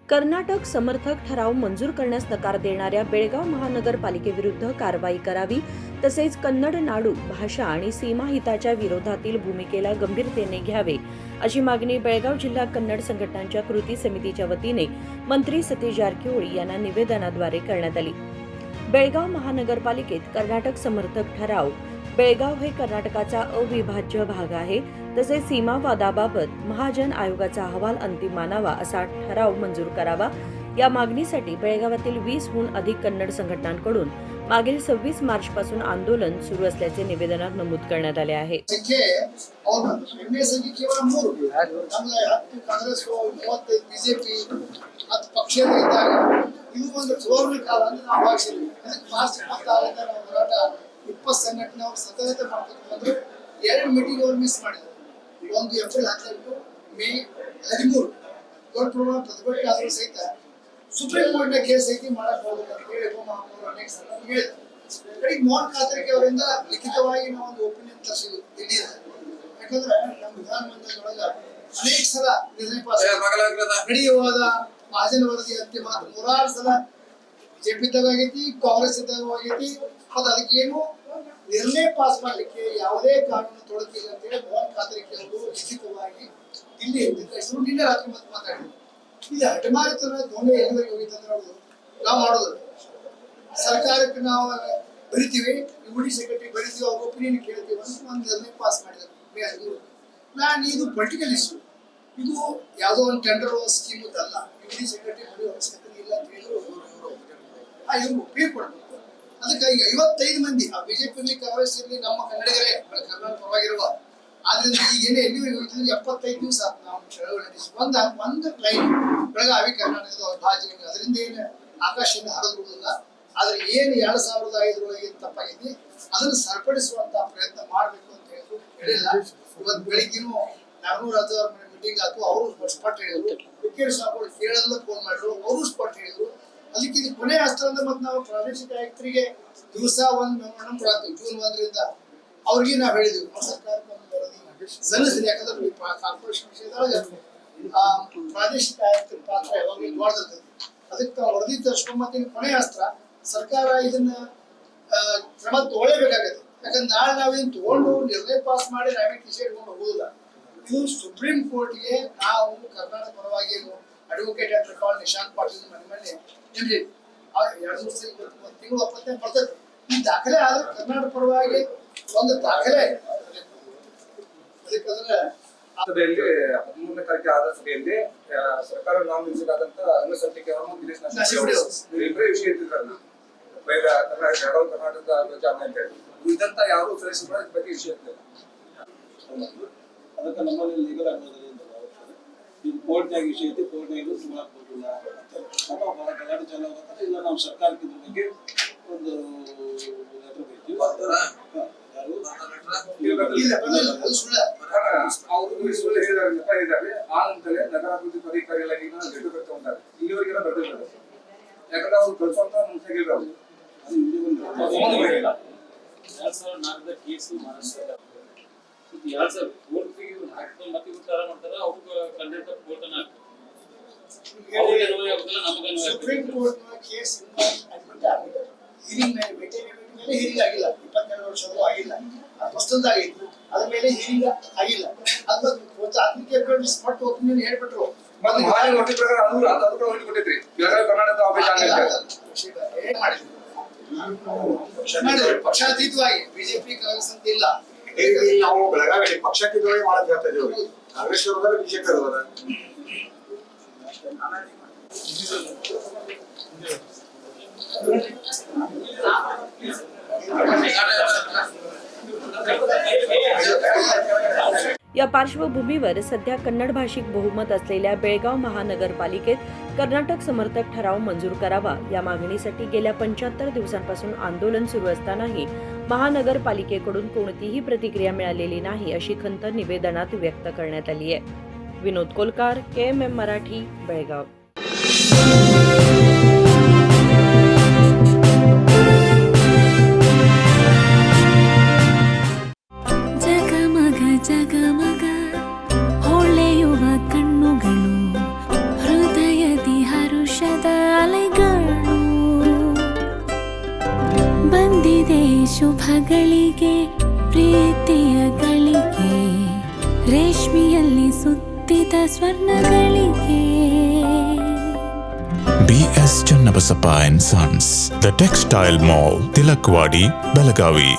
कर्नाटक समर्थक ठराव मंजूर करण्यास नकार देणाऱ्या बेळगाव महानगरपालिकेविरुद्ध कारवाई करावी तसेच कन्नड नाडू भाषा आणि सीमा हिताच्या विरोधातील भूमिकेला गंभीरतेने घ्यावे अशी मागणी बेळगाव जिल्हा कन्नड संघटनांच्या कृती समितीच्या वतीने मंत्री सतीश जारकिहोळी यांना निवेदनाद्वारे करण्यात आली। बेळगाव महानगरपालिकेत कर्नाटक समर्थक ठराव बेळगाव हे कर्नाटकाचा अविभाज्य भाग आहे तसेच सीमावादाबाबत महाजन आयोगाचा अहवाल अंतिम मानावा असा ठराव मंजूर करावा या मागणीसाठी बेळगावातील 20हून अधिक कन्नड संघटनांकडून मागील 26 मार्चपासून आंदोलन सुरू असल्याचे निवेदनात नमूद करण्यात आले आहे। ಸಂಘಟನೆ ಸತತ ಮಾಡ್ಕೊಂಡು 2 ಮೀಟಿಂಗ್ ಅವರು ಮಿಸ್ ಮಾಡಿದ್ರು। ಒಂದು ಏಪ್ರಿಲ್ 12 ಮೇ 13 ದೊಡ್ಡ ಪ್ರಮಾಣ ಪ್ರತಿಭಟನೆ ಆದರೂ ಸಹಿತ ಸುಪ್ರೀಂ ಕೋರ್ಟ್ ನ ಕೇಸ್ ಐತಿ ಮಾಡಕ್ ಹೋಗಬೇಕು ಅಂತ ಹೇಳಿ ಅವರು ಅನೇಕ ಸಲ ಹೇಳಿದ್ರು। ಮೋಹನ್ ಖಾತ್ರಿಗೆ ಅವರಿಂದ ಲಿಖಿತವಾಗಿ ನಾವು ಒಂದು ಒಪಿನಿಯನ್ ತರಿಸಿದ್ವಿ ದಿಲ್ಲಿಯಲ್ಲಿ। ಯಾಕಂದ್ರೆ ನಮ್ಮ ವಿಧಾನಮಂಡಲದೊಳಗ ಅನೇಕ ಸಲ ನಿರ್ಣಯ ಪಾಸ್ ನಡೆಯುವಾದ ಮಹಾಜನ ವರದಿ ಅಂತಿಮ 3 ಸಲ ಬಿಜೆಪಿ ಆಗೈತಿ, ಕಾಂಗ್ರೆಸ್ ಆಗೈತಿ, ಅದು ಅದಕ್ಕೇನು ನಿರ್ಣಯ ಪಾಸ್ ಮಾಡಲಿಕ್ಕೆ ಯಾವುದೇ ಕಾನೂನು ತೊಡಕಿಲ್ಲ ಅಂತ ಹೇಳಿ ಮೋಹನ್ ಖಾತ್ರಿಗೆ ಅವರು ಲಿಖಿತವಾಗಿ ದಿಲ್ಲಿ ನಿನ್ನೆ ರಾತ್ರಿ ಮತ್ತೆ ಮಾತಾಡಿದ್ರು। ಇದು ಹಠಮಾರಿತನ ಧ್ವನಿ ಎಲ್ಲಿವರೆಗೆ ಹೋಗಿತ್ತಂದ್ರೆ ಅವರು ನಾವು ಮಾಡೋದು ಸರ್ಕಾರಕ್ಕೆ ನಾವು ಬರಿತೀವಿ, ಯುಡಿ ಸೆಕ್ರೆಟರಿ ಬರಿತೀವಿ, ಅವ್ರ ಒಪಿನಿಯನ್ ಕೇಳ್ತೀವಿ ಅಂತ ಒಂದು ನಿರ್ಣಯ ಪಾಸ್ ಮಾಡಿದ್ರು ಮೇ 15। ಇದು ಪೊಲಿಟಿಕಲ್ ಇಶ್ಯೂ, ಇದು ಯಾವುದೋ ಒಂದು ಟೆಂಡರ್ ಸ್ಕೀಮ್ ಅಲ್ಲ, ಯುಡಿ ಸೆಕ್ರೆಟರಿ ಬರೆಯೋ ಅವಶ್ಯಕತೆ ಇಲ್ಲ ಅಂತ ಹೇಳಿದ್ರು ಇವ್ರು ಒಪ್ಪಿಗೆ ಕೊಡ್ಬೇಕು। ಅದಕ್ಕಾಗಿ 55 ಮಂದಿ ಆ ಬಿಜೆಪಿ ಕಾಂಗ್ರೆಸ್ ಇರಲಿ ನಮ್ಮ ಕನ್ನಡಿಗರೇ ಕರ್ನಾಟಕ ಪರವಾಗಿರುವ ಆದ್ರಿಂದ ಈಗ ಏನೇ ಎಲ್ಲಿವರೆಗೆ ಹೋಗ್ತಿದ್ರೆ 75 ದಿವಸ ನಾವು ಚಳವಳಿ ನಡೆಸಿ ಒಂದು ಟ್ರೈನ್ ಬೆಳಗಾವಿ ಕರ್ನಾಟಕದ ಭಾಜಿ ಅದರಿಂದ ಏನು ಆಕಾಶದಿಂದ ಹರಿದುವುದಿಲ್ಲ, ಆದ್ರೆ ಏನು 2005 ಏನು ತಪ್ಪಾಗಿದೆ ಅದನ್ನು ಸರಿಪಡಿಸುವಂತ ಪ್ರಯತ್ನ ಮಾಡಬೇಕು ಅಂತ ಹೇಳಿಲ್ಲ। ಇವತ್ತು ಬೆಳಿಗ್ಗೆನೂ 400 ಮೀಟಿಂಗ್ ಆಯ್ತು, ಅವರು ಸ್ಪಟ್ ಹೇಳಿದ್ರು, ವಿಕೇಶ್ ಸಾಹೇಬ್ ಕೇಳಲ್ಲ ಫೋನ್ ಮಾಡಿದ್ರು, ಅವರು ಸ್ಪಟ್ ಹೇಳಿದ್ರು। ಅದಕ್ಕೆ ಇದು ಕೊನೆ ಅಸ್ತ್ರ ಅಂದ್ರೆ ಮತ್ತೆ ನಾವು ಪ್ರಾದೇಶಿಕ ಆಯುಕ್ತರಿಗೆ ದಿವಸ ಒಂದು ಮೆಮೊರಂ ಕೊಡ್ತೀವಿ ಜೂನ್ 1ರಿಂದ ಅವ್ರಿಗೆ ನಾವು ಹೇಳಿದ್ವಿ ನಾವು ಸರ್ಕಾರಕ್ಕೆ ಒಂದು ವರದಿ ಸಲ್ಲಿಸಿದೆ। ಯಾಕಂದ್ರೆ ಕಾರ್ಪೊರೇಷನ್ ವಿಷಯದೊಳಗೆ ಪ್ರಾದೇಶಿಕ ಆಯುಕ್ತರ ಪಾತ್ರ ಯಾವಾಗಲೂ ದೊಡ್ಡದಿರ್ತದೆ, ಅದಕ್ಕೆ ವರದಿ ತರಿಸ್ಕೊಂಡು ಮತ್ತೆ ಕೊನೆ ಅಸ್ತ್ರ ಸರ್ಕಾರ ಇದನ್ನ ಕ್ರಮ ತಗೊಳ್ಳೇಬೇಕಾಗತ್ತೆ। ಯಾಕಂದ್ರೆ ನಾಳೆ ನಾವು ಇದನ್ನ ತಗೊಂಡು ನಿರ್ಣಯ ಪಾಸ್ ಮಾಡಿ ನಾವೇ ಕಿಸೆ ಇಟ್ಕೊಂಡು ಹೋಗುದಿಲ್ಲ, ಇದು ಸುಪ್ರೀಂ ಕೋರ್ಟ್ಗೆ ನಾವು ಕರ್ನಾಟಕ ಪರವಾಗಿ ಅಡ್ವೊಕೇಟ್ ಅಂತ ಕಾಲ್ ನಿಶಾಂತ್ ಪಾಟೀಲ್ ಮನೆ ನಿಮ್ಗೆ 2 ತಿಂಗಳು ಒಪ್ಪಂದ ಬರ್ತದೆ। ಈ ದಾಖಲೆ ಆದ್ರೆ ಕರ್ನಾಟಕ ಪರವಾಗಿ ಒಂದು ದಾಖಲೆ ಅದಕ್ಕಂದ್ರೆ ಸಭೆಯಲ್ಲಿ 13ನೇ ತಾರೀಕು ಆದ ಸಭೆಯಲ್ಲಿ ಸರ್ಕಾರ ನಾಮಿನಿಸಿದಾದಂತ ಅನ್ನಸಂಖ್ಯೆ ಇಬ್ಬರೇ ವಿಷಯ ಇದ್ದಿದ್ರಲ್ಲ, ಬೆಳಗಾವಿ ಕರ್ನಾಟಕದ ಧ್ವಜಾರೋಹಣ ಅಂತ ಹೇಳಿ ಇದಂತ ಯಾರು ಸದಸ್ಯರ ಬಗ್ಗೆ ವಿಷಯ ಇರ್ತದೆ। ಅದಕ್ಕೆ ನಮ್ಮಲ್ಲಿ ಲೀಗಲ್ ಆಗೋದ್ರಿಂದ ಇದು ಕೋರ್ಟ್ನಾಗ ವಿಷಯ ಐತಿ, ಕೋರ್ಟ್ನಾಗ ಸುಮಾರು ಕೊಟ್ಟಿಲ್ಲ ಗಲಾಟೆ ಚಾಲು ಆಗತ್ತೆ ಇಲ್ಲ ನಾವು ಸರ್ಕಾರಕ್ಕೆ ಇದ್ರ ಬಗ್ಗೆ ಒಂದು ಲೆಟರ್ ಬರೀತೀವಿ। ಅವರು ಸುಳ್ಳು ಹೇಳಿದ್ದಾರೆ ಆ ನಂತರ ನಗರಾಭಿವೃದ್ಧಿ ಅಧಿಕಾರಿಗಳಾಗಿ ಲೆಟರ್ ಬರ್ತಾ ಉಂಟಾರೆ, ಇಲ್ಲಿವರೆಗೆಲ್ಲ ಬರ್ತಿದ್ದಾರೆ। ಯಾಕಂದ್ರೆ ಅವ್ರು ಕಳ್ಸೋಂತ ನಮ್ಗೆ ಹೇಗಿಲ್ಲ ಅವರು 2004ದ ಕೇಸು ಮಹಾರಾಷ್ಟ್ರ 2000 ಕೋರ್ಟ್ಗೆ ಹಾಕ್ಕೊಂಡು ಮತ್ತೆ ಉತ್ತರ ಮಾಡ್ತಾರೆ, ಅವ್ರಿಗೆ ಕರ್ನಾಟಕ ಕೋರ್ಟ್ ಅನ್ನ ಸುಪ್ರೀಂ ಕೋರ್ಟ್ ಕೇಸ್ ಹಿರಿಂಗ್ ಮೇಲೆ ಹಿರಿಂಗ್ ಆಗಿಲ್ಲ, 22 ವರ್ಷವೂ ಆಗಿಲ್ಲ, ಹೊಸದಾಗಿತ್ತು, ಅದ್ರ ಮೇಲೆ ಹಿರಿಂಗ್ ಆಗಿಲ್ಲ, ಅದ್ರ ಅದಕ್ಕೆ ಸ್ಪಟ್ ಒಪಿನಿಯನ್ ಹೇಳ್ಬಿಟ್ರು ಕೊಟ್ಟಿದ್ರಿ ಬೆಳಗಾವಿ ಕರ್ನಾಟಕ ಪಕ್ಷಾತೀತವಾಗಿ ಬಿಜೆಪಿ ಕಾಂಗ್ರೆಸ್ ಅಂತ ಇಲ್ಲ, ನಾವು ಬೆಳಗಾವಿ ಪಕ್ಷಾತೀತವಾಗಿ ಮಾಡಕ್ ಹೇಳ್ತಾ ಇದ್ದೀವಿ, ಕಾಂಗ್ರೆಸ್ ಅವರ ಬಿಜೆಪಿ ಅವರ या पार्श्वभूमीवर सध्या कन्नड भाषिक बहुमत असलेल्या बेळगाव महानगरपालिकेत कर्नाटक समर्थक ठराव मंजूर करावा या मागणीसाठी गेल्या 75 दिवसांपासून आंदोलन सुरू असतानाही महानगरपालिकेकडून कोणतीही प्रतिक्रिया मिळालेली नाही अशी खंत निवेदनात व्यक्त करण्यात आली आहे। विनोद कोलकार, KMM मराठी, बेळगाव। ಜಗಮಗ ಹೊಳೆಯುವ ಕಣ್ಣುಗಳು ಹೃದಯದಿ ಶುಭಗಳಿಗೆ ಪ್ರೀತಿಯ ಗಳಿಗೆ ರೇಷ್ಮೆಯಲ್ಲಿ ಸುತ್ತಿದ ಸ್ವರ್ಣಗಳಿಗೆ BS Channabasappa and Sons, The Textile Mall, Tilakvadi, Belagavi.